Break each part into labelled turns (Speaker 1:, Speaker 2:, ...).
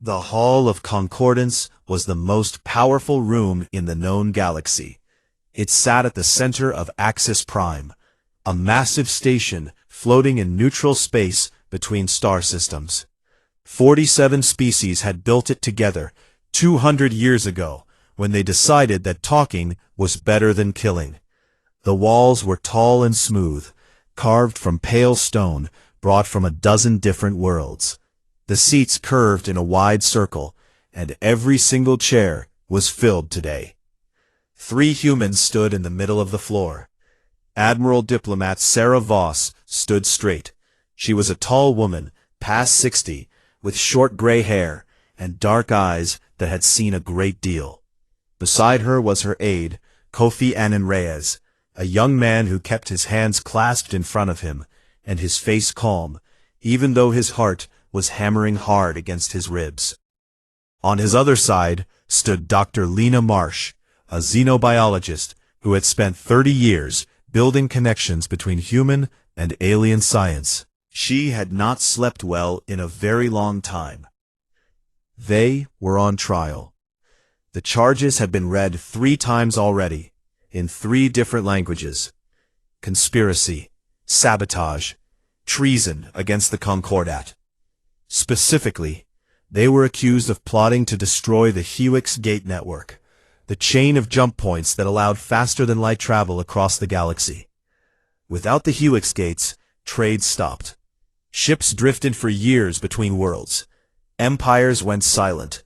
Speaker 1: The Hall of Concordance was the most powerful room in the known galaxy. It sat at the center of Axis Prime, a massive station floating in neutral space between star systems. 47 species had built it together 200 years ago when they decided that talking was better than killing. The walls were tall and smooth, carved from pale stone brought from a dozen different worlds. The seats curved in a wide circle, and every single chair was filled today. 3 humans stood in the middle of the floor. Admiral Diplomat Sarah Voss stood straight. She was a tall woman, past 60, with short gray hair and dark eyes that had seen a great deal. Beside her was her aide, Kofi Annan Reyes, a young man who kept his hands clasped in front of him and his face calm, even though his heart was hammering hard against his ribs. On his other side stood Dr. Lena Marsh, a xenobiologist who had spent 30 years building connections between human and alien science. She had not slept well in a very long time. They were on trial. The charges had been read 3 times already, in 3 different languages: conspiracy, sabotage, treason against the Concordat. Specifically, they were accused of plotting to destroy the Helix Gate network, the chain of jump points that allowed faster-than-light travel across the galaxy. Without the Helix Gates, trade stopped. Ships drifted for years between worlds. Empires went silent.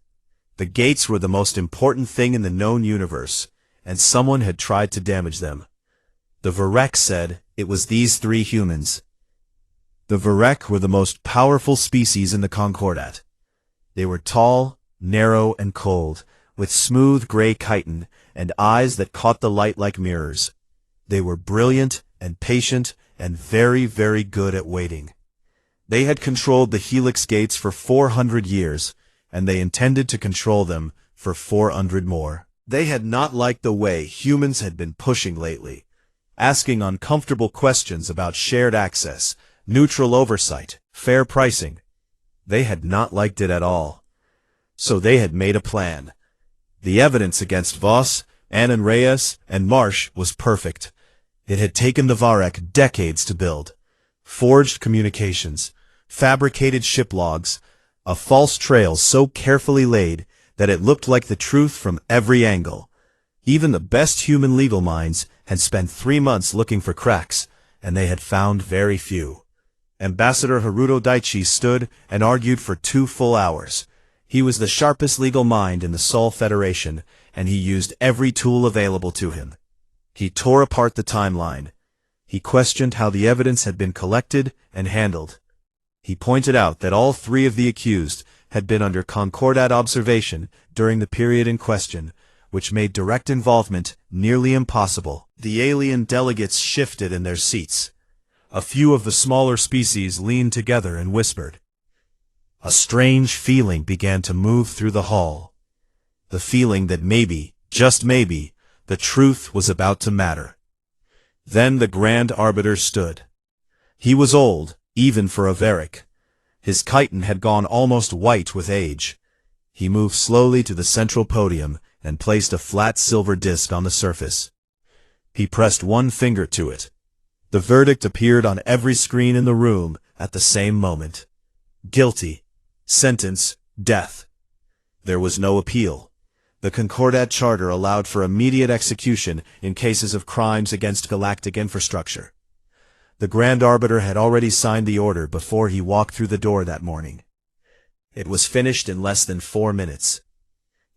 Speaker 1: The gates were the most important thing in the known universe, and someone had tried to damage them. The Veric said it was these 3 humans. The Veric were the most powerful species in the Concordat. They were tall, narrow, and cold, with smooth gray chitin and eyes that caught the light like mirrors. They were brilliant and patient and very, very good at waiting. They had controlled the Helix Gates for 400 years, and they intended to control them for 400 more. They had not liked the way humans had been pushing lately, asking uncomfortable questions about shared access, neutral oversight, fair pricing. They had not liked it at all. So they had made a plan. The evidence against Voss, Annan Reyes, and Marsh was perfect. It had taken the Veric decades to build. Forged communications, fabricated ship logs, a false trail so carefully laid that it looked like the truth from every angle. Even the best human legal minds had spent 3 months looking for cracks, and they had found very few. Ambassador Haruto Daichi stood and argued for 2 full hours. He was the sharpest legal mind in the Sol Federation, and he used every tool available to him. He tore apart the timeline. He questioned how the evidence had been collected and handled. He pointed out that all 3 of the accused had been under Concordat observation during the period in question, which made direct involvement nearly impossible. The alien delegates shifted in their seats. A few of the smaller species leaned together and whispered. A strange feeling began to move through the hall. The feeling that maybe, just maybe, the truth was about to matter. Then the Grand Arbiter stood. He was old, even for a Veric. His chitin had gone almost white with age. He moved slowly to the central podium and placed a flat silver disc on the surface. He pressed 1 finger to it. The verdict appeared on every screen in the room at the same moment. Guilty. Sentence, death. There was no appeal. The Concordat Charter allowed for immediate execution in cases of crimes against galactic infrastructure. The Grand Arbiter had already signed the order before he walked through the door that morning. It was finished in less than 4 minutes.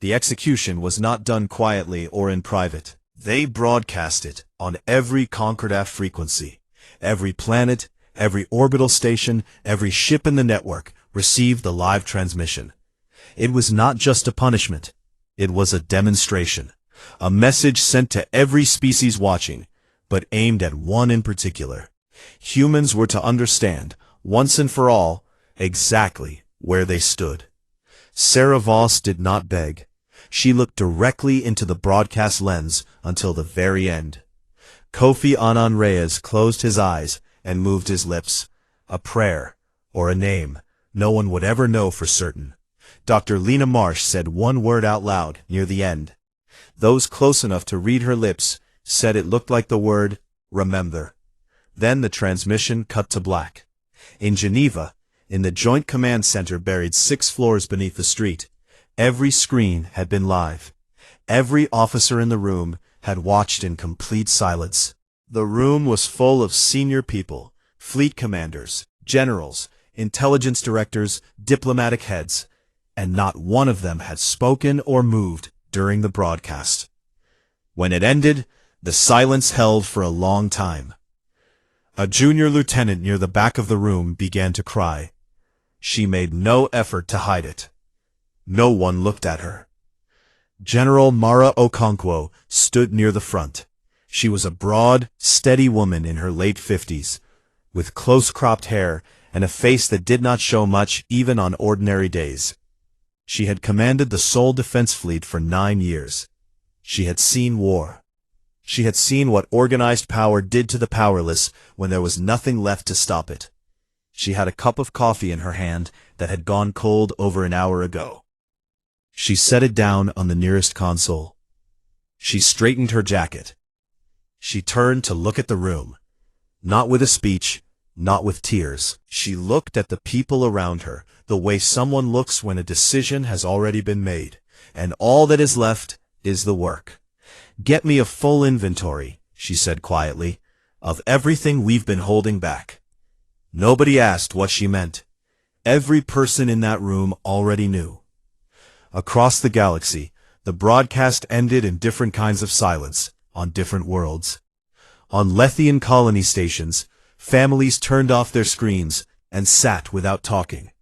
Speaker 1: The execution was not done quietly or in private. They broadcast it on every Concordat frequency. Every planet, every orbital station, every ship in the network received the live transmission. It was not just a punishment. It was a demonstration. A message sent to every species watching, but aimed at one in particular. Humans were to understand, once and for all, exactly where they stood. Sarah Voss did not beg. She looked directly into the broadcast lens until the very end. Kofi Annan Reyes closed his eyes and moved his lips. A prayer, or a name, no one would ever know for certain. Dr. Lena Marsh said one word out loud near the end. Those close enough to read her lips said it looked like the word, remember. Then the transmission cut to black. In Geneva, in the Joint Command Center buried 6 floors beneath the street, every screen had been live. Every officer in the room had watched in complete silence. The room was full of senior people, fleet commanders, generals, intelligence directors, diplomatic heads, and not one of them had spoken or moved during the broadcast. When it ended, the silence held for a long time. A junior lieutenant near the back of the room began to cry. She made no effort to hide it. No one looked at her. General Mara Okonkwo stood near the front. She was a broad, steady woman in her late 50s, with close-cropped hair and a face that did not show much even on ordinary days. She had commanded the Seoul Defense Fleet for 9 years. She had seen war. She had seen what organized power did to the powerless when there was nothing left to stop it. She had a cup of coffee in her hand that had gone cold over an hour ago. She set it down on the nearest console. She straightened her jacket. She turned to look at the room. Not with a speech, not with tears. She looked at the people around her, the way someone looks when a decision has already been made, and all that is left is the work. Get me a full inventory, she said quietly, of everything we've been holding back. Nobody asked what she meant. Every person in that room already knew. Across the galaxy, the broadcast ended in different kinds of silence, on different worlds. On Lethian colony stations, families turned off their screens and sat without talking.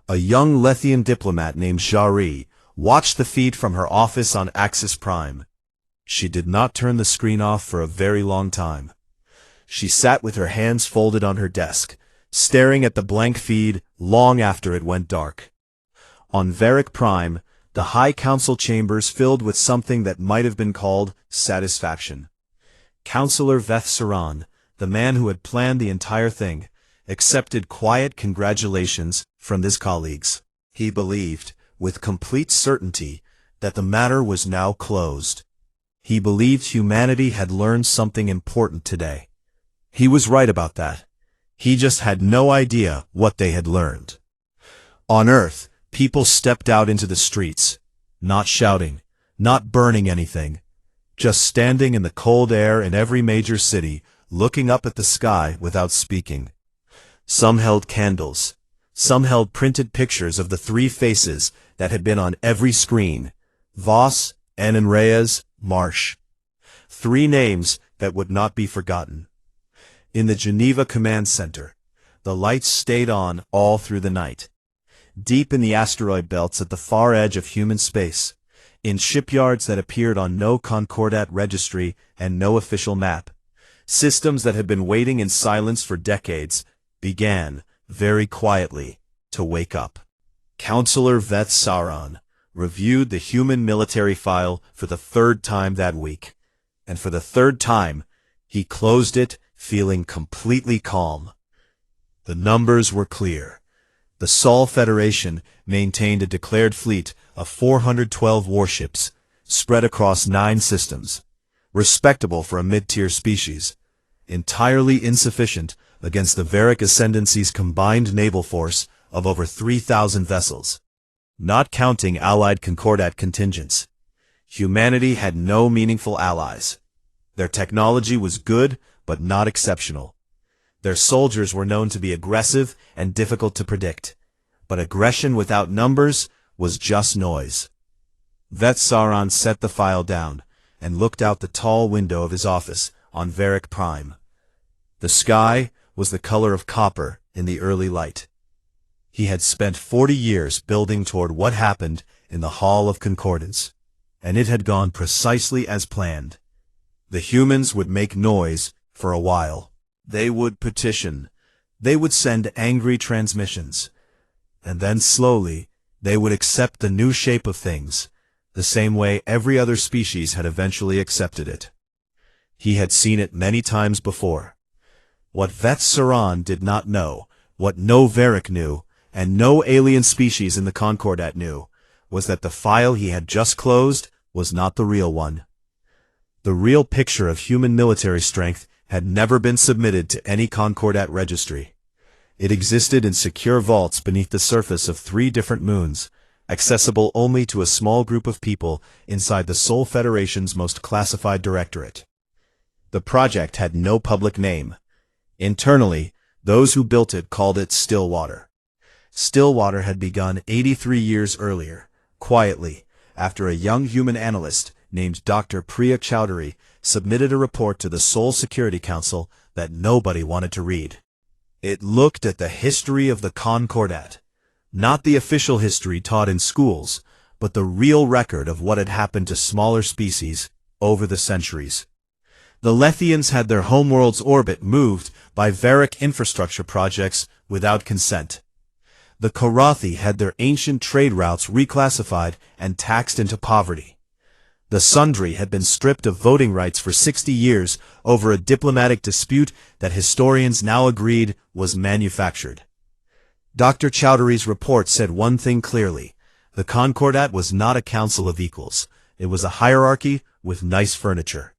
Speaker 1: A young Lethian diplomat named Jari watched the feed from her office on Axis Prime. She did not turn the screen off for a very long time. She sat with her hands folded on her desk, staring at the blank feed long after it went dark. On Veric Prime, the High Council chambers filled with something that might have been called satisfaction. Counselor Veth Saran, the man who had planned the entire thing, accepted quiet congratulations from his colleagues. He believed, with complete certainty, that the matter was now closed. He believed humanity had learned something important today. He was right about that. He just had no idea what they had learned. On Earth, people stepped out into the streets, not shouting, not burning anything, just standing in the cold air in every major city, looking up at the sky without speaking. Some held candles. Some held printed pictures of the 3 faces that had been on every screen: Voss, Annan Reyes, Marsh. 3 names that would not be forgotten. In the Geneva Command Center, the lights stayed on all through the night. Deep in the asteroid belts at the far edge of human space, in shipyards that appeared on no Concordat registry and no official map, systems that had been waiting in silence for decades began, very quietly, to wake up. Counselor Veth Saran reviewed the human military file for the 3rd time that week, and for the 3rd time, he closed it feeling completely calm. The numbers were clear. The Sol Federation maintained a declared fleet of 412 warships, spread across 9 systems, respectable for a mid-tier species, entirely insufficient against the Veric Ascendancy's combined naval force of over 3,000 vessels. Not counting Allied Concordat contingents, humanity had no meaningful allies. Their technology was good, but not exceptional. Their soldiers were known to be aggressive and difficult to predict, but aggression without numbers was just noise. Veth Saran set the file down and looked out the tall window of his office on Veric Prime. The sky was the color of copper in the early light. He had spent 40 years building toward what happened in the Hall of Concordance, and it had gone precisely as planned. The humans would make noise for a while. They would petition. They would send angry transmissions. And then slowly, they would accept the new shape of things, the same way every other species had eventually accepted it. He had seen it many times before. What Veth Saran did not know, what no Veric knew, and no alien species in the Concordat knew, was that the file he had just closed was not the real one. The real picture of human military strength had never been submitted to any Concordat registry. It existed in secure vaults beneath the surface of 3 different moons, accessible only to a small group of people inside the Sol Federation's most classified directorate. The project had no public name. Internally, those who built it called it Stillwater. Stillwater had begun 83 years earlier, quietly, after a young human analyst named Dr. Priya Chowdhury submitted a report to the Sol Security Council that nobody wanted to read. It looked at the history of the Concordat, not the official history taught in schools, but the real record of what had happened to smaller species over the centuries. The Lethians had their homeworld's orbit moved by Veric infrastructure projects without consent. The Korathi had their ancient trade routes reclassified and taxed into poverty. The Sundri had been stripped of voting rights for 60 years over a diplomatic dispute that historians now agreed was manufactured. Dr. Chowdhury's report said one thing clearly: the Concordat was not a council of equals. It was a hierarchy with nice furniture.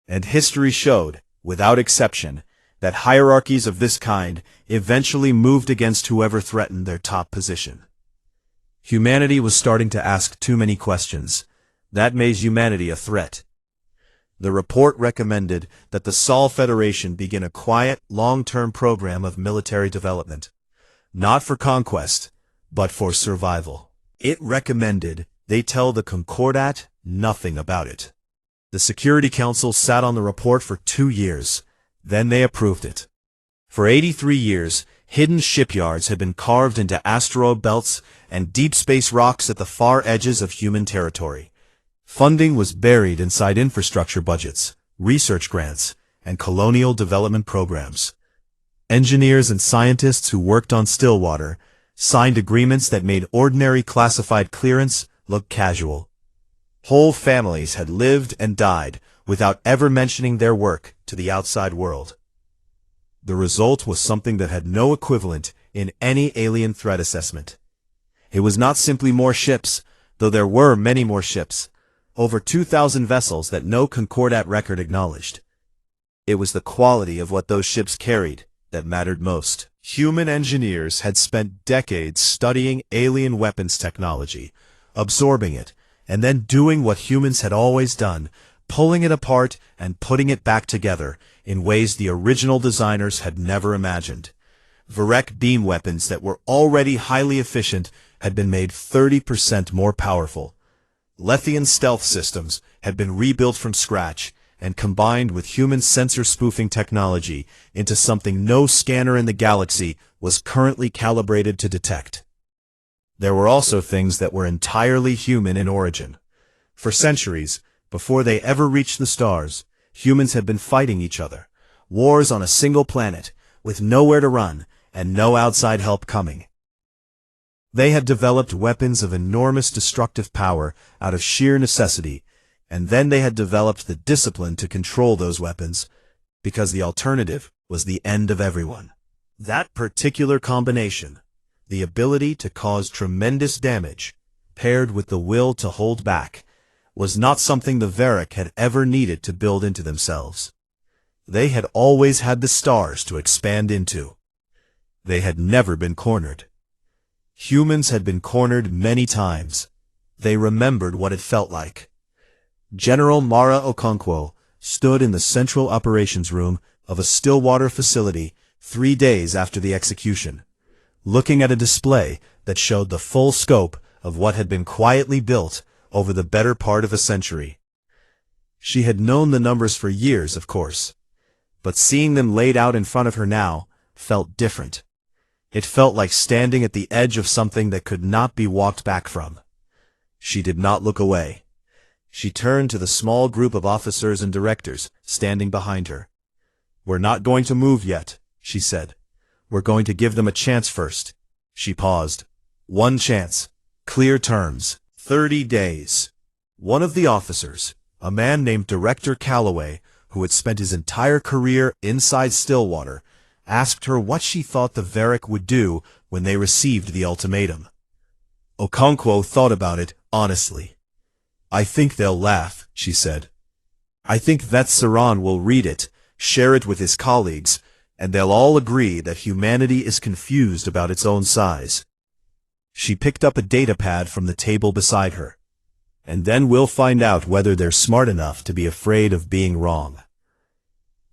Speaker 1: And history showed, without exception, that hierarchies of this kind eventually moved against whoever threatened their top position. Humanity was starting to ask too many questions. That made humanity a threat. The report recommended that the Sol Federation begin a quiet, long-term program of military development, not for conquest, but for survival. It recommended they tell the Concordat nothing about it. The Security Council sat on the report for 2 years. Then they approved it. For 83 years, hidden shipyards had been carved into asteroid belts and deep space rocks at the far edges of human territory. Funding was buried inside infrastructure budgets, research grants, and colonial development programs. Engineers and scientists who worked on Stillwater signed agreements that made ordinary classified clearance look casual. Whole families had lived and died without ever mentioning their work to the outside world. The result was something that had no equivalent in any alien threat assessment. It was not simply more ships, though there were many more ships, over 2,000 vessels that no Concordat record acknowledged. It was the quality of what those ships carried that mattered most. Human engineers had spent decades studying alien weapons technology, absorbing it, and then doing what humans had always done, pulling it apart and putting it back together in ways the original designers had never imagined. Veric beam weapons that were already highly efficient had been made 30% more powerful. Lethian stealth systems had been rebuilt from scratch and combined with human sensor spoofing technology into something no scanner in the galaxy was currently calibrated to detect. There were also things that were entirely human in origin. For centuries, before they ever reached the stars, humans had been fighting each other. Wars on a single planet, with nowhere to run and no outside help coming. They had developed weapons of enormous destructive power out of sheer necessity, and then they had developed the discipline to control those weapons, because the alternative was the end of everyone. That particular combination, the ability to cause tremendous damage, paired with the will to hold back, was not something the Veric had ever needed to build into themselves. They had always had the stars to expand into. They had never been cornered. Humans had been cornered many times. They remembered what it felt like. General Mara Okonkwo stood in the central operations room of a Stillwater facility 3 days after the execution, looking at a display that showed the full scope of what had been quietly built over the better part of a century. She had known the numbers for years, of course, but seeing them laid out in front of her now felt different. It felt like standing at the edge of something that could not be walked back from. She did not look away. She turned to the small group of officers and directors standing behind her. "We're not going to move yet," she said. "We're going to give them a chance first." She paused. 1 chance. Clear terms. 30 days. One of the officers, a man named Director Calloway, who had spent his entire career inside Stillwater, asked her what she thought the Veric would do when they received the ultimatum. Okonkwo thought about it honestly. "I think they'll laugh," she said. "I think that Saran will read it, share it with his colleagues, and they'll all agree that humanity is confused about its own size." She picked up a datapad from the table beside her. "And then we'll find out whether they're smart enough to be afraid of being wrong."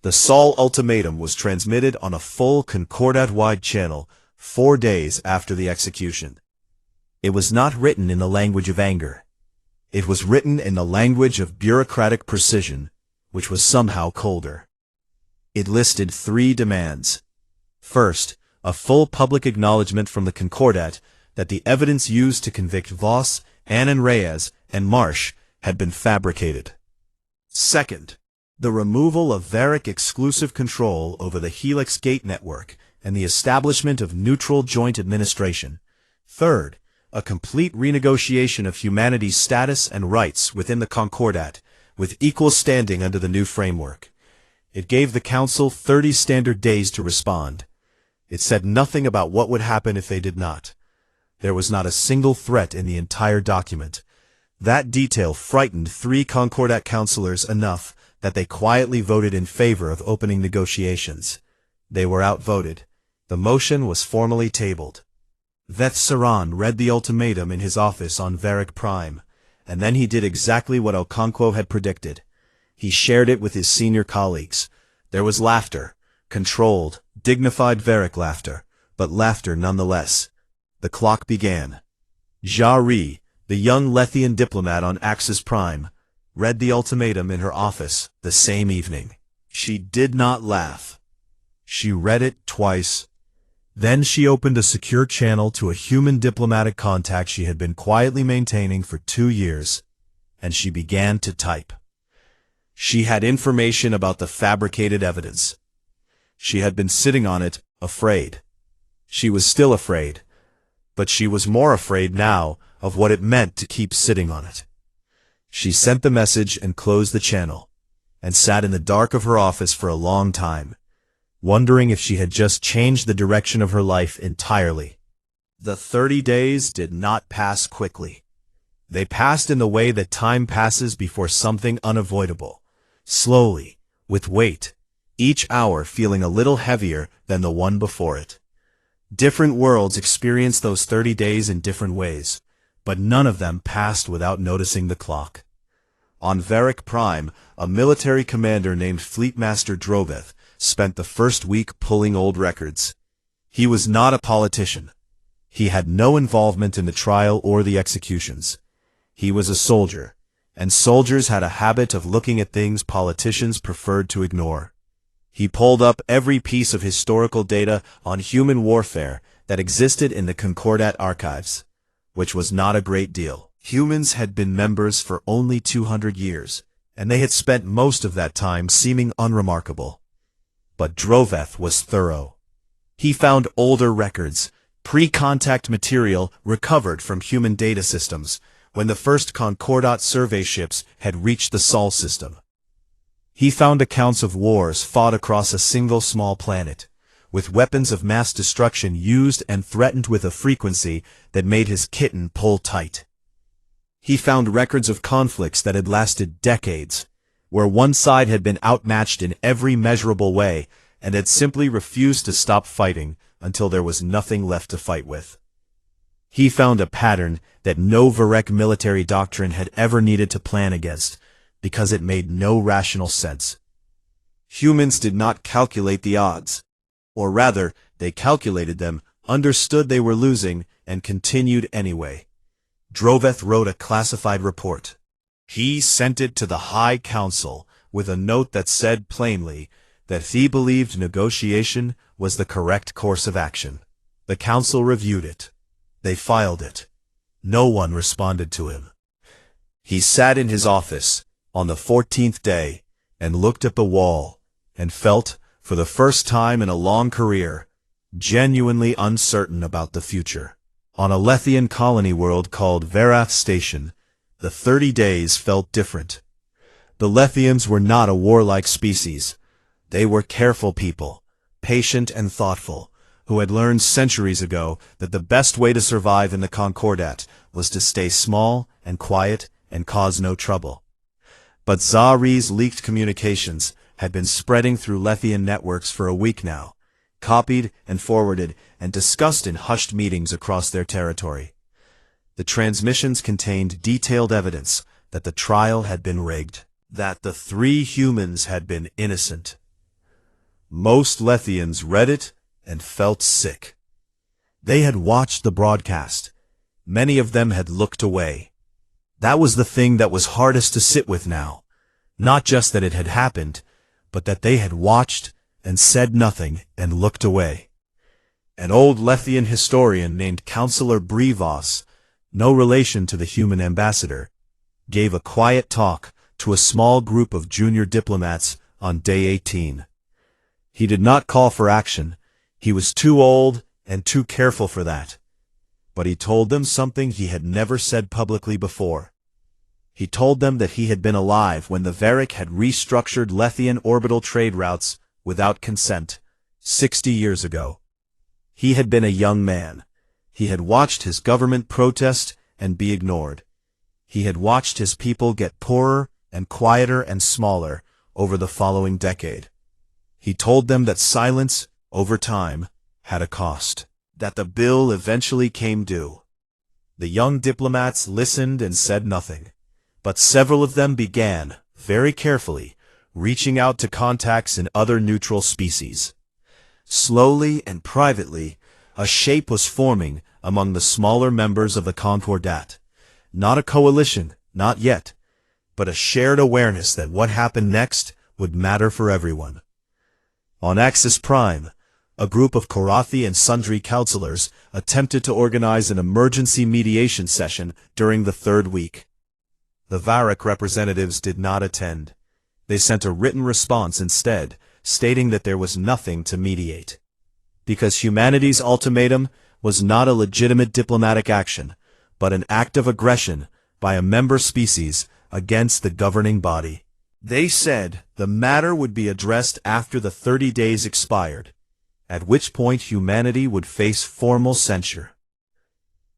Speaker 1: The Sol ultimatum was transmitted on a full Concordat-wide channel 4 days after the execution. It was not written in the language of anger. It was written in the language of bureaucratic precision, which was somehow colder. It listed 3 demands. First, a full public acknowledgement from the Concordat that the evidence used to convict Voss, Annan Reyes, and Marsh had been fabricated. Second, the removal of Veric exclusive control over the Helix Gate network and the establishment of neutral joint administration. Third, a complete renegotiation of humanity's status and rights within the Concordat, with equal standing under the new framework. It gave the Council 30 standard days to respond. It said nothing about what would happen if they did not. There was not a single threat in the entire document. That detail frightened 3 Concordat councilors enough that they quietly voted in favor of opening negotiations. They were outvoted. The motion was formally tabled. Veth Saran read the ultimatum in his office on Veric Prime, and then he did exactly what Okonkwo had predicted. He shared it with his senior colleagues. There was laughter, controlled, dignified Veric laughter, but laughter nonetheless. The clock began. Jari, the young Lethian diplomat on Axis Prime, read the ultimatum in her office the same evening. She did not laugh. She read it twice. Then she opened a secure channel to a human diplomatic contact she had been quietly maintaining for 2 years, and she began to type. She had information about the fabricated evidence. She had been sitting on it, afraid. She was still afraid, but she was more afraid now of what it meant to keep sitting on it. She sent the message and closed the channel, and sat in the dark of her office for a long time, wondering if she had just changed the direction of her life entirely. The 30 days did not pass quickly. They passed in the way that time passes before something unavoidable, slowly, with weight, each hour feeling a little heavier than the one before it. Different worlds experienced those 30 days in different ways, but none of them passed without noticing the clock. On Veric Prime, a military commander named Fleetmaster Droveth spent the first week pulling old records. He was not a politician. He had no involvement in the trial or the executions. He was a soldier, and soldiers had a habit of looking at things politicians preferred to ignore. He pulled up every piece of historical data on human warfare that existed in the Concordat archives, which was not a great deal. Humans had been members for only 200 years, and they had spent most of that time seeming unremarkable. But Droveth was thorough. He found older records, pre-contact material recovered from human data systems, when the first Concordat survey ships had reached the Sol system. He found accounts of wars fought across a single small planet, with weapons of mass destruction used and threatened with a frequency that made his kitten pull tight. He found records of conflicts that had lasted decades, where one side had been outmatched in every measurable way and had simply refused to stop fighting until there was nothing left to fight with. He found a pattern that no Veric military doctrine had ever needed to plan against, because it made no rational sense. Humans did not calculate the odds, or rather, they calculated them, understood they were losing, and continued anyway. Droveth wrote a classified report. He sent it to the High Council with a note that said plainly that he believed negotiation was the correct course of action. The Council reviewed it. They filed it. No one responded to him. He sat in his office on the 14th day and looked at the wall and felt, for the first time in a long career, genuinely uncertain about the future. On a Lethian colony world called Verath Station, the 30 days felt different. The Lethians were not a warlike species. They were careful people, patient and thoughtful, who had learned centuries ago that the best way to survive in the Concordat was to stay small and quiet and cause no trouble. But Zari's leaked communications had been spreading through Lethian networks for a week now, copied and forwarded and discussed in hushed meetings across their territory. The transmissions contained detailed evidence that the trial had been rigged, that the 3 humans had been innocent. Most Lethians read it and felt sick. They had watched the broadcast. Many of them had looked away. That was the thing that was hardest to sit with now. Not just that it had happened, but that they had watched and said nothing and looked away. An old Lethian historian named Counselor Brevos, no relation to the human ambassador, gave a quiet talk to a small group of junior diplomats on day 18. He did not call for action. He was too old and too careful for that. But he told them something he had never said publicly before. He told them that he had been alive when the Veric had restructured Lethian orbital trade routes without consent, 60 years ago. He had been a young man. He had watched his government protest and be ignored. He had watched his people get poorer and quieter and smaller over the following decade. He told them that silence, over time, had a cost, that the bill eventually came due. The young diplomats listened and said nothing, but several of them began, very carefully, reaching out to contacts in other neutral species. Slowly and privately, a shape was forming among the smaller members of the Concordat. Not a coalition, not yet, but a shared awareness that what happened next would matter for everyone. On Axis Prime, a group of Korathi and sundry counselors attempted to organize an emergency mediation session during the 3rd week. The Veric representatives did not attend. They sent a written response instead, stating that there was nothing to mediate. Because humanity's ultimatum was not a legitimate diplomatic action, but an act of aggression by a member species against the governing body. They said the matter would be addressed after the 30 days expired, at which point humanity would face formal censure.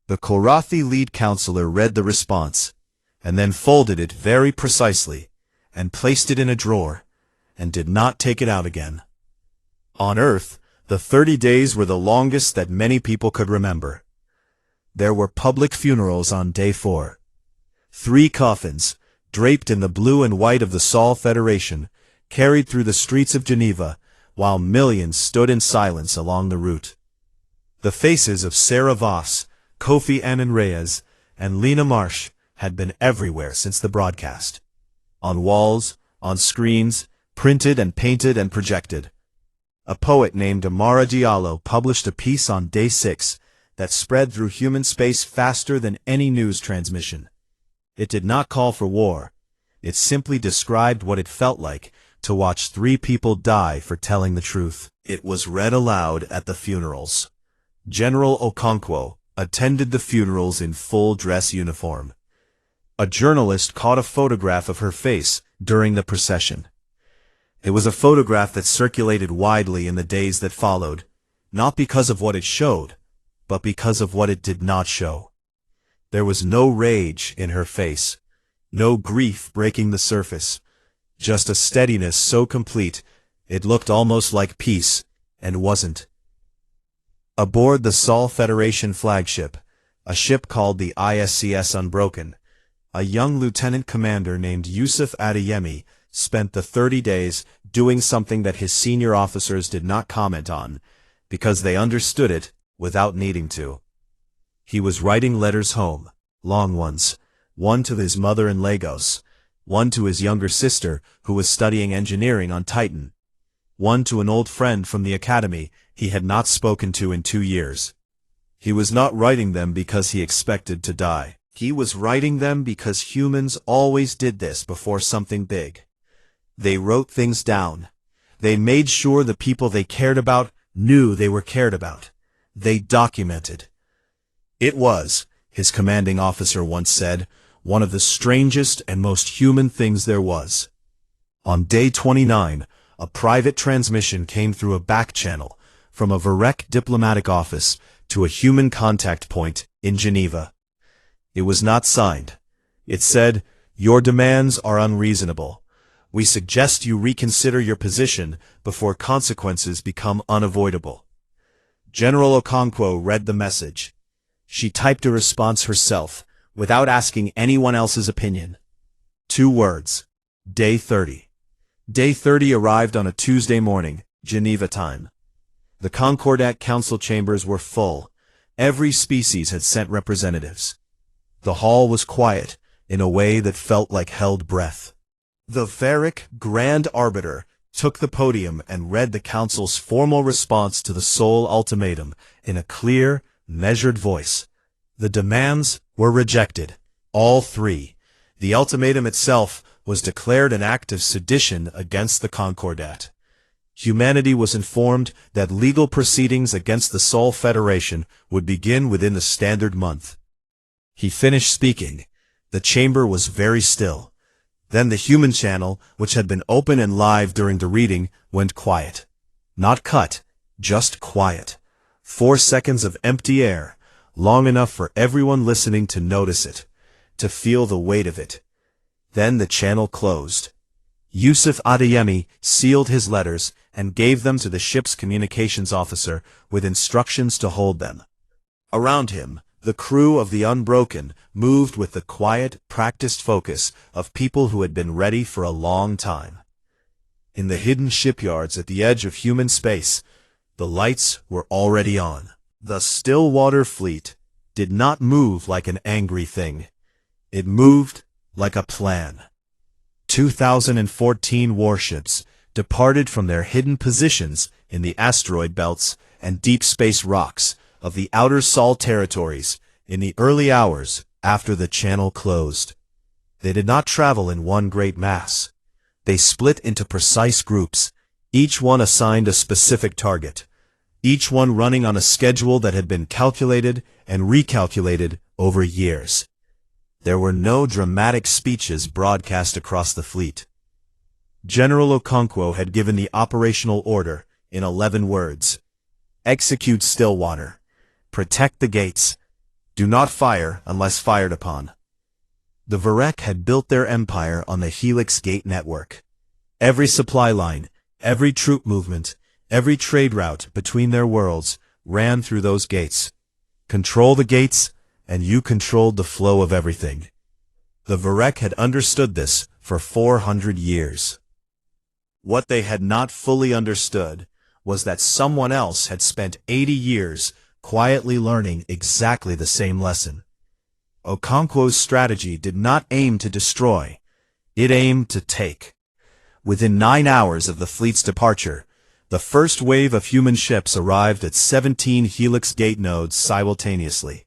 Speaker 1: The Korathi lead counselor read the response, and then folded it very precisely, and placed it in a drawer, and did not take it out again. On Earth, the 30 days were the longest that many people could remember. There were public funerals on day 4. 3 coffins, draped in the blue and white of the Sol Federation, carried through the streets of Geneva, while millions stood in silence along the route. The faces of Sarah Voss, Kofi Annan Reyes, and Lena Marsh had been everywhere since the broadcast. On walls, on screens, printed and painted and projected. A poet named Amara Diallo published a piece on day 6 that spread through human space faster than any news transmission. It did not call for war. It simply described what it felt like to watch 3 people die for telling the truth. It was read aloud at the funerals. General Okonkwo attended the funerals in full dress uniform. A journalist caught a photograph of her face during the procession. It was a photograph that circulated widely in the days that followed, not because of what it showed, but because of what it did not show. There was no rage in her face, no grief breaking the surface, just a steadiness so complete it looked almost like peace, and wasn't. Aboard the Sol Federation flagship, a ship called the ISCS Unbroken, a young lieutenant commander named Yusuf Adeyemi spent the 30 days doing something that his senior officers did not comment on, because they understood it without needing to. He was writing letters home, long ones, one to his mother in Lagos, one to his younger sister who was studying engineering on Titan, one to an old friend from the academy he had not spoken to in 2 years. He was not writing them because he expected to die. He was writing them because humans always did this before something big. They wrote things down. They made sure the people they cared about knew they were cared about. They documented. It was, his commanding officer once said, one of the strangest and most human things there was. On day 29, a private transmission came through a back channel, from a Veric diplomatic office to a human contact point in Geneva. It was not signed. It said, "Your demands are unreasonable. We suggest you reconsider your position before consequences become unavoidable." General Okonkwo read the message. She typed a response herself, without asking anyone else's opinion. 2 words. Day 30. Day 30 arrived on a Tuesday morning, Geneva time. The Concordat council chambers were full. Every species had sent representatives. The hall was quiet, in a way that felt like held breath. The Veric Grand Arbiter took the podium and read the council's formal response to the Sol ultimatum in a clear, measured voice. The demands were rejected. All 3. The ultimatum itself was declared an act of sedition against the Concordat. Humanity was informed that legal proceedings against the Sol Federation would begin within the standard month. He finished speaking. The chamber was very still. Then the human channel, which had been open and live during the reading, went quiet. Not cut, just quiet. 4 seconds of empty air, long enough for everyone listening to notice it, to feel the weight of it. Then the channel closed. Yusuf Adeyemi sealed his letters and gave them to the ship's communications officer with instructions to hold them. Around him, the crew of the Unbroken moved with the quiet, practiced focus of people who had been ready for a long time. In the hidden shipyards at the edge of human space, the lights were already on. The Stillwater fleet did not move like an angry thing. It moved like a plan. 2014 warships departed from their hidden positions in the asteroid belts and deep space rocks of the outer Sol territories in the early hours after the channel closed. They did not travel in one great mass. They split into precise groups, each one assigned a specific target, each one running on a schedule that had been calculated and recalculated over years. There were no dramatic speeches broadcast across the fleet. General Okonkwo had given the operational order in 11 words. Execute Stillwater. Protect the gates. Do not fire unless fired upon. The Veric had built their empire on the Helix Gate network. Every supply line, every troop movement, every trade route between their worlds ran through those gates. Control the gates, and you controlled the flow of everything. The Veric had understood this for 400 years. What they had not fully understood was that someone else had spent 80 years quietly learning exactly the same lesson. Okonkwo's strategy did not aim to destroy. It aimed to take. Within 9 hours of the fleet's departure, the first wave of human ships arrived at 17 Helix Gate nodes simultaneously.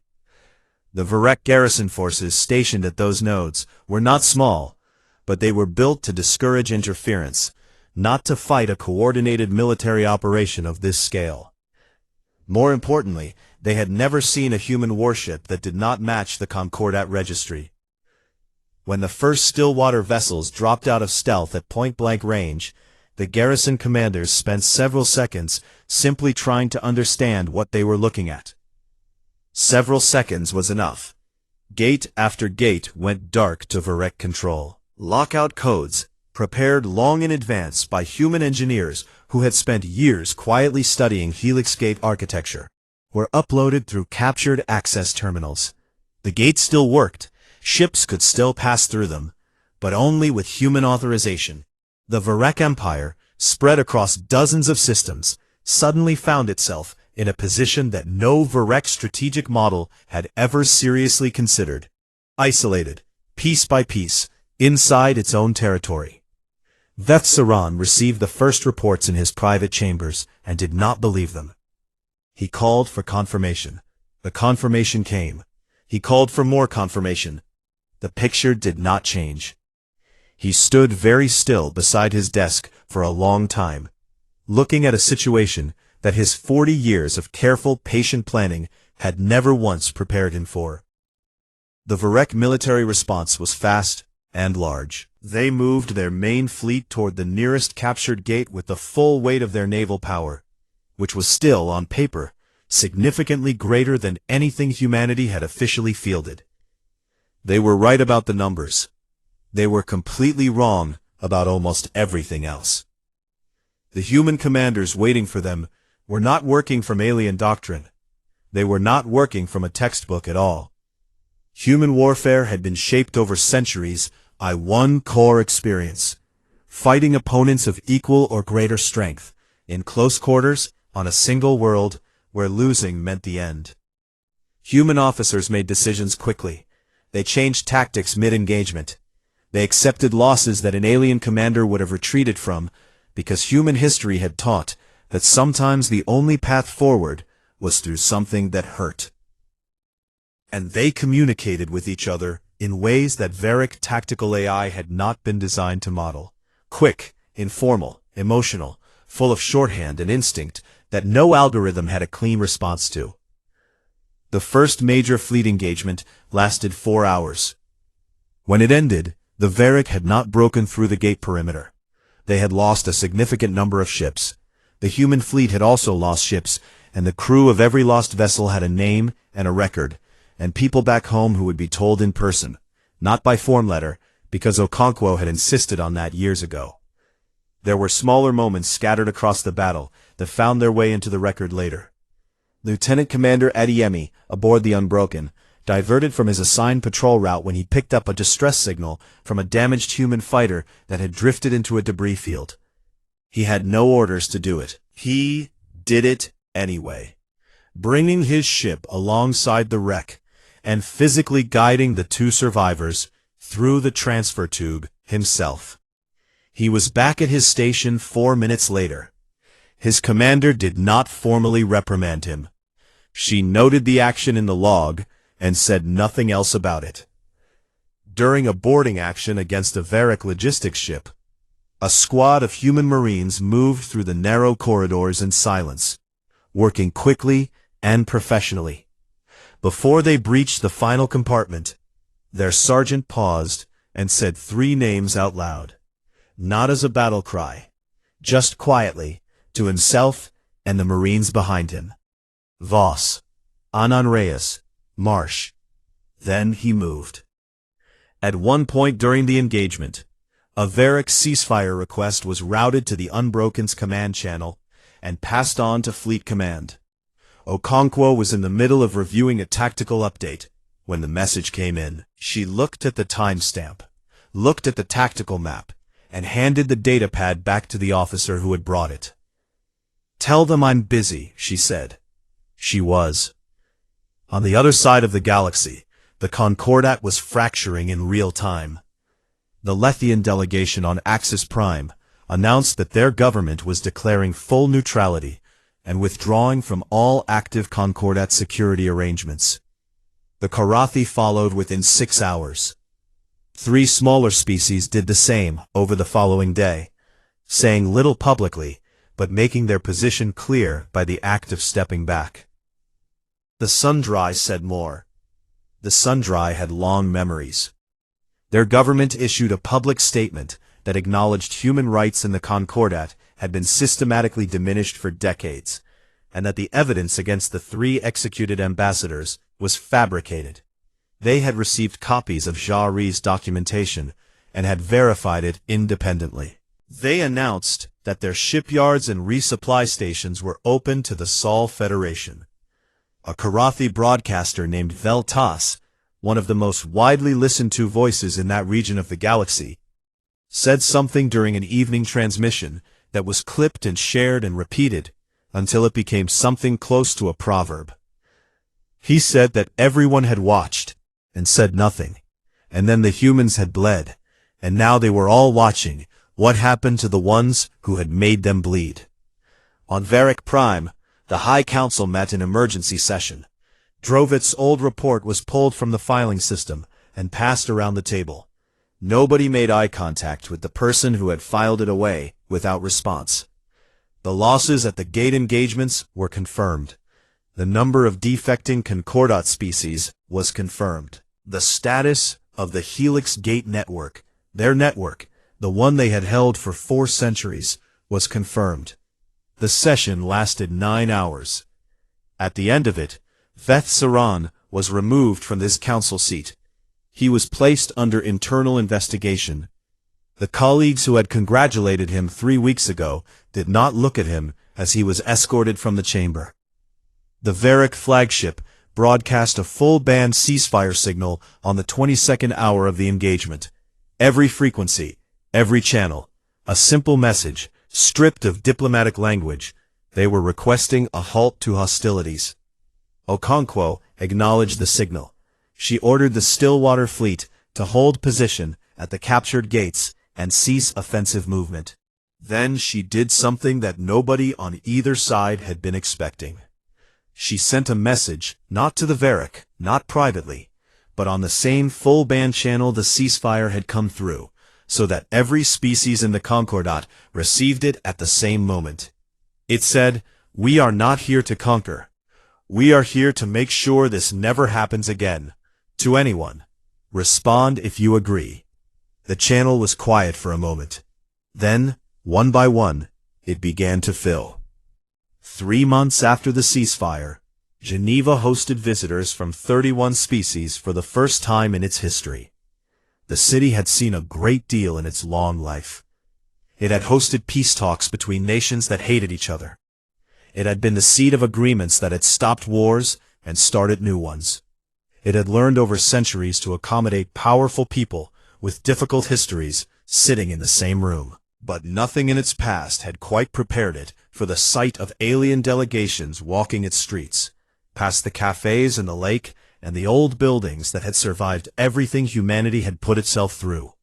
Speaker 1: The Veric garrison forces stationed at those nodes were not small, but they were built to discourage interference, not to fight a coordinated military operation of this scale. More importantly, they had never seen a human warship that did not match the Concordat registry. When the first Stillwater vessels dropped out of stealth at point-blank range, the garrison commanders spent several seconds simply trying to understand what they were looking at. Several seconds was enough. Gate after gate went dark to Veric control. Lockout codes, prepared long in advance by human engineers who had spent years quietly studying Helix Gate architecture, were uploaded through captured access terminals. The gates still worked. Ships could still pass through them, but only with human authorization. The Veric Empire, spread across dozens of systems, suddenly found itself in a position that no Veric strategic model had ever seriously considered. Isolated, piece by piece, inside its own territory. Vethsaran received the first reports in his private chambers and did not believe them. He called for confirmation. The confirmation came. He called for more confirmation. The picture did not change. He stood very still beside his desk for a long time, looking at a situation that his 40 years of careful, patient planning had never once prepared him for. The Veric military response was fast and large. They moved their main fleet toward the nearest captured gate with the full weight of their naval power. which was still, on paper, significantly greater than anything humanity had officially fielded. They were right about the numbers. They were completely wrong about almost everything else. The human commanders waiting for them were not working from alien doctrine. They were not working from a textbook at all. Human warfare had been shaped over centuries by one core experience: fighting opponents of equal or greater strength, in close quarters, on a single world, where losing meant the end. Human officers made decisions quickly. They changed tactics mid-engagement. They accepted losses that an alien commander would have retreated from, because human history had taught that sometimes the only path forward was through something that hurt. And they communicated with each other in ways that Veric tactical AI had not been designed to model. Quick, informal, emotional, full of shorthand and instinct that no algorithm had a clean response to. The first major fleet engagement lasted 4 hours. When it ended, the Veric had not broken through the gate perimeter. They had lost a significant number of ships. The human fleet had also lost ships, and the crew of every lost vessel had a name and a record, and people back home who would be told in person, not by form letter, because Okonkwo had insisted on that years ago. There were smaller moments scattered across the battle that found their way into the record later. Lieutenant Commander Adeyemi, aboard the Unbroken, diverted from his assigned patrol route when he picked up a distress signal from a damaged human fighter that had drifted into a debris field. He had no orders to do it. He did it anyway, bringing his ship alongside the wreck and physically guiding the 2 survivors through the transfer tube himself. He was back at his station 4 minutes later. His commander did not formally reprimand him. She noted the action in the log and said nothing else about it. During a boarding action against a Veric logistics ship, a squad of human marines moved through the narrow corridors in silence, working quickly and professionally. Before they breached the final compartment, their sergeant paused and said 3 names out loud, not as a battle cry, just quietly, to himself and the Marines behind him. Voss, Anan Reyes, Marsh. Then he moved. At one point during the engagement, a Veric ceasefire request was routed to the Unbroken's command channel and passed on to Fleet Command. Okonkwo was in the middle of reviewing a tactical update when the message came in. She looked at the timestamp, looked at the tactical map, and handed the datapad back to the officer who had brought it. "Tell them I'm busy," she said. She was. On the other side of the galaxy, the Concordat was fracturing in real time. The Lethian delegation on Axis Prime announced that their government was declaring full neutrality and withdrawing from all active Concordat security arrangements. The Karathi followed within 6 hours. 3 smaller species did the same over the following day, saying little publicly, but making their position clear by the act of stepping back. The Sundry said more. The Sundry had long memories. Their government issued a public statement that acknowledged human rights in the Concordat had been systematically diminished for decades, and that the evidence against the 3 executed ambassadors was fabricated. They had received copies of Jari's documentation and had verified it independently. They announced that their shipyards and resupply stations were open to the Sol Federation. A Karathi broadcaster named Veltas, one of the most widely listened to voices in that region of the galaxy, said something during an evening transmission that was clipped and shared and repeated until it became something close to a proverb. He said that everyone had watched and said nothing, and then the humans had bled, and now they were all watching what happened to the ones who had made them bleed. On Veric Prime, the High Council met in emergency session. Drovit's old report was pulled from the filing system and passed around the table. Nobody made eye contact with the person who had filed it away without response. The losses at the gate engagements were confirmed. The number of defecting Concordat species was confirmed. The status of the Helix Gate network, their network, the one they had held for 4 centuries, was confirmed. The session lasted 9 hours. At the end of it, Veth Saran was removed from this council seat. He was placed under internal investigation. The colleagues who had congratulated him 3 weeks ago did not look at him as he was escorted from the chamber. The Veric flagship broadcast a full-band ceasefire signal on the 22nd hour of the engagement. Every frequency, every channel, a simple message, stripped of diplomatic language. They were requesting a halt to hostilities. Okonkwo acknowledged the signal. She ordered the Stillwater fleet to hold position at the captured gates and cease offensive movement. Then she did something that nobody on either side had been expecting. She sent a message, not to the Veric, not privately, but on the same full-band channel the ceasefire had come through, so that every species in the Concordat received it at the same moment. It said, "We are not here to conquer. We are here to make sure this never happens again. To anyone. Respond if you agree." The channel was quiet for a moment. Then, one by one, it began to fill. 3 months after the ceasefire, Geneva hosted visitors from 31 species for the first time in its history. The city had seen a great deal in its long life. It had hosted peace talks between nations that hated each other. It had been the seat of agreements that had stopped wars and started new ones. It had learned over centuries to accommodate powerful people with difficult histories sitting in the same room. But nothing in its past had quite prepared it for the sight of alien delegations walking its streets, past the cafes and the lake and the old buildings that had survived everything humanity had put itself through,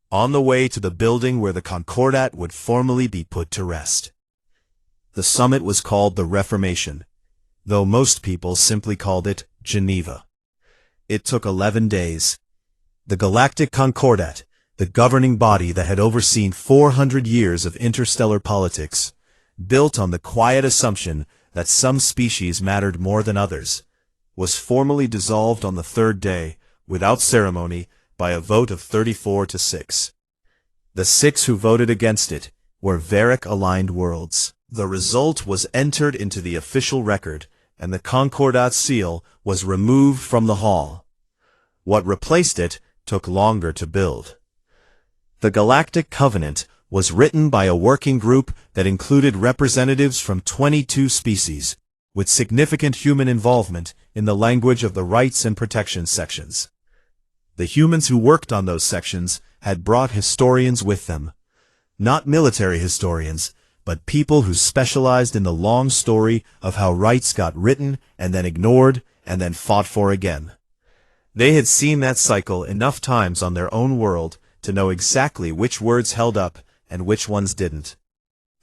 Speaker 1: on the way to the building where the Concordat would formally be put to rest. The summit was called the Reformation, though most people simply called it Geneva. It took 11 days. The Galactic Concordat, the governing body that had overseen 400 years of interstellar politics, built on the quiet assumption that some species mattered more than others, was formally dissolved on the 3rd day, without ceremony, by a vote of 34 to 6. The 6 who voted against it were Veric-aligned worlds. The result was entered into the official record, and the Concordat seal was removed from the hall. What replaced it took longer to build. The Galactic Covenant was written by a working group that included representatives from 22 species, with significant human involvement in the language of the rights and protection sections. The humans who worked on those sections had brought historians with them. Not military historians, but people who specialized in the long story of how rights got written and then ignored and then fought for again. They had seen that cycle enough times on their own world to know exactly which words held up and which ones didn't.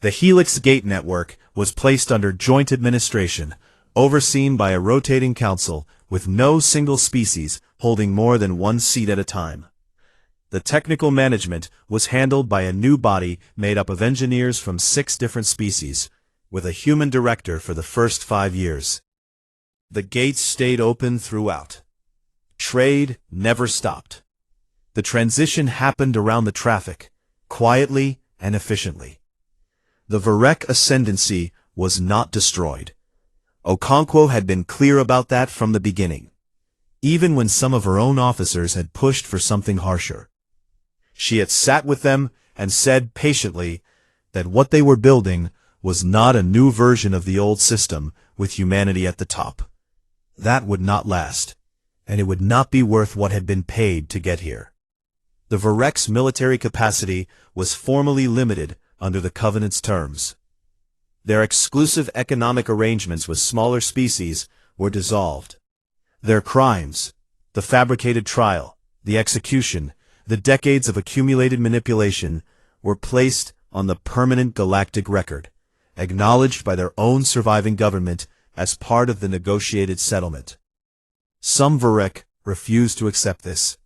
Speaker 1: The Helix Gate network was placed under joint administration, overseen by a rotating council with no single species holding more than one seat at a time. The technical management was handled by a new body made up of engineers from 6 different species, with a human director for the first 5 years. The gates stayed open throughout. Trade never stopped. The transition happened around the traffic, quietly and efficiently. The Veric ascendancy was not destroyed. Okonkwo had been clear about that from the beginning, even when some of her own officers had pushed for something harsher. She had sat with them and said patiently that what they were building was not a new version of the old system with humanity at the top. That would not last, and it would not be worth what had been paid to get here. The Veric's military capacity was formally limited under the Covenant's terms. Their exclusive economic arrangements with smaller species were dissolved. Their crimes, the fabricated trial, the execution, the decades of accumulated manipulation, were placed on the permanent galactic record, acknowledged by their own surviving government as part of the negotiated settlement. Some Veric refused to accept this.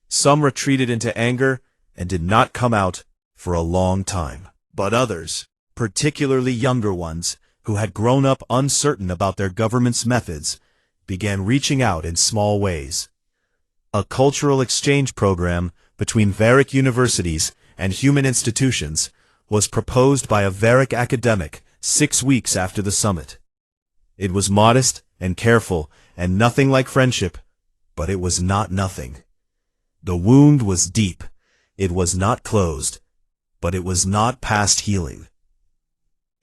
Speaker 1: Some retreated into anger and did not come out for a long time. But others, particularly younger ones, who had grown up uncertain about their government's methods, began reaching out in small ways. A cultural exchange program between Veric universities and human institutions was proposed by a Veric academic 6 weeks after the summit. It was modest and careful and nothing like friendship, but it was not nothing. The wound was deep. It was not closed, but it was not past healing.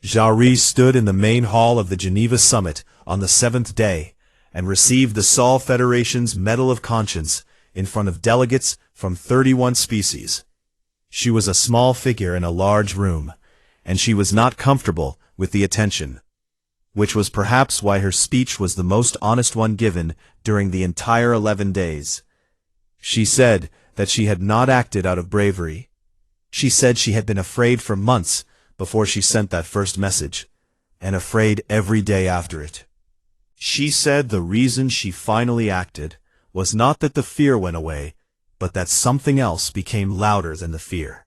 Speaker 1: Jarry stood in the main hall of the Geneva summit on the 7th day and received the Sol Federation's Medal of Conscience in front of delegates from 31 species. She was a small figure in a large room, and she was not comfortable with the attention, which was perhaps why her speech was the most honest one given during the entire 11 days. She said that she had not acted out of bravery. She said she had been afraid for months before she sent that first message, and afraid every day after it. She said the reason she finally acted was not that the fear went away, but that something else became louder than the fear.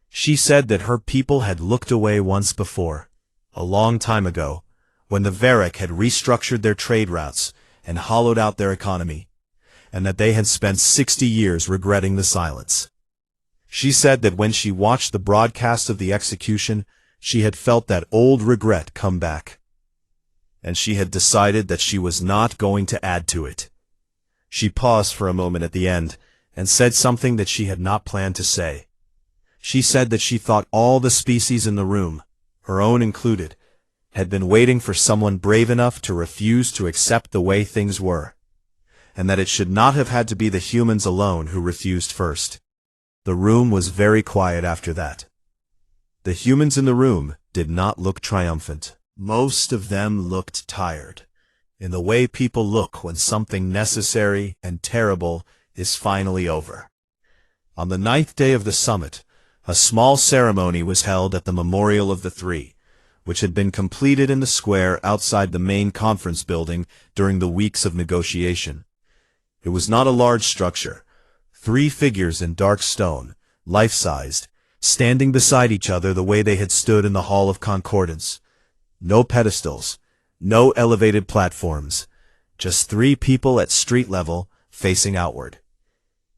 Speaker 1: She said that her people had looked away once before, a long time ago, when the Veric had restructured their trade routes and hollowed out their economy, and that they had spent 60 years regretting the silence. She said that when she watched the broadcast of the execution, she had felt that old regret come back, and she had decided that she was not going to add to it. She paused for a moment at the end and said something that she had not planned to say. She said that she thought all the species in the room, her own included, had been waiting for someone brave enough to refuse to accept the way things were, and that it should not have had to be the humans alone who refused first. The room was very quiet after that. The humans in the room did not look triumphant. Most of them looked tired, in the way people look when something necessary and terrible is finally over. On the 9th day of the summit, a small ceremony was held at the Memorial of the Three, which had been completed in the square outside the main conference building during the weeks of negotiation. It was not a large structure. 3 figures in dark stone, life-sized, standing beside each other the way they had stood in the Hall of Concordance. No pedestals, no elevated platforms, just 3 people at street level, facing outward.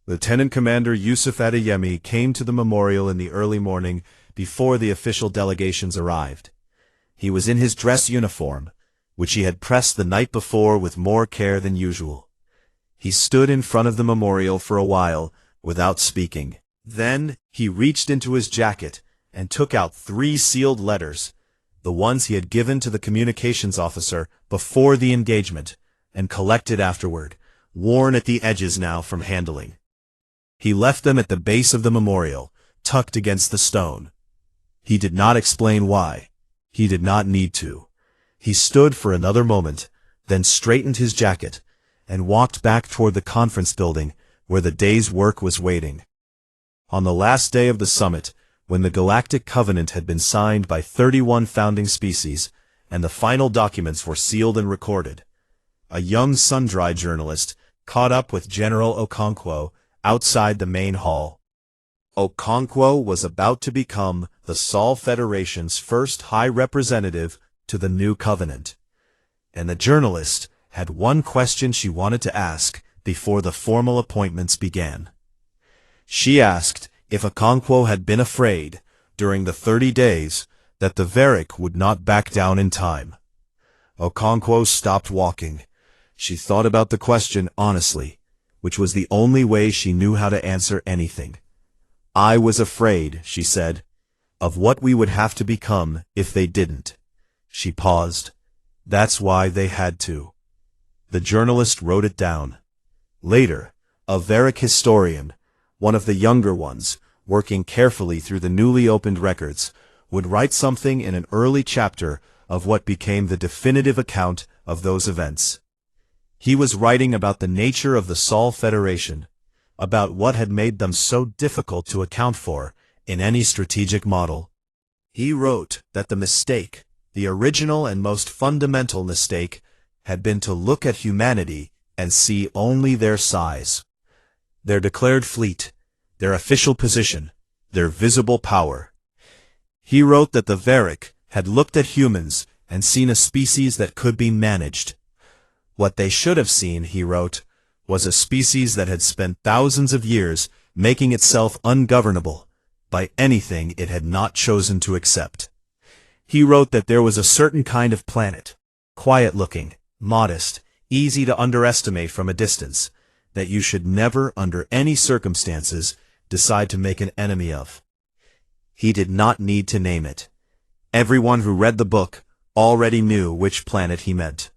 Speaker 1: Lieutenant Commander Yusuf Adeyemi came to the memorial in the early morning before the official delegations arrived. He was in his dress uniform, which he had pressed the night before with more care than usual. He stood in front of the memorial for a while, without speaking. Then he reached into his jacket and took out 3 sealed letters, the ones he had given to the communications officer before the engagement, and collected afterward, worn at the edges now from handling. He left them at the base of the memorial, tucked against the stone. He did not explain why. He did not need to. He stood for another moment, then straightened his jacket, and walked back toward the conference building where the day's work was waiting. On the last day of the summit, when the Galactic Covenant had been signed by 31 founding species, and the final documents were sealed and recorded, a young Sundry journalist caught up with General Okonkwo outside the main hall. Okonkwo was about to become the Sol Federation's first High Representative to the new Covenant, and the journalist had one question she wanted to ask before the formal appointments began. She asked if Okonkwo had been afraid, during the 30 days, that the Veric would not back down in time. Okonkwo stopped walking. She thought about the question honestly, which was the only way she knew how to answer anything. "I was afraid," she said, "of what we would have to become if they didn't." She paused. "That's why they had to." The journalist wrote it down. Later, a Veric historian, one of the younger ones, working carefully through the newly opened records, would write something in an early chapter of what became the definitive account of those events. He was writing about the nature of the Sol Federation, about what had made them so difficult to account for in any strategic model. He wrote that the mistake, the original and most fundamental mistake, had been to look at humanity and see only their size, their declared fleet, their official position, their visible power. He wrote that the Veric had looked at humans and seen a species that could be managed. What they should have seen, he wrote, was a species that had spent thousands of years making itself ungovernable by anything it had not chosen to accept. He wrote that there was a certain kind of planet, quiet-looking, modest, easy to underestimate from a distance, that you should never, under any circumstances, decide to make an enemy of. He did not need to name it. Everyone who read the book already knew which planet he meant.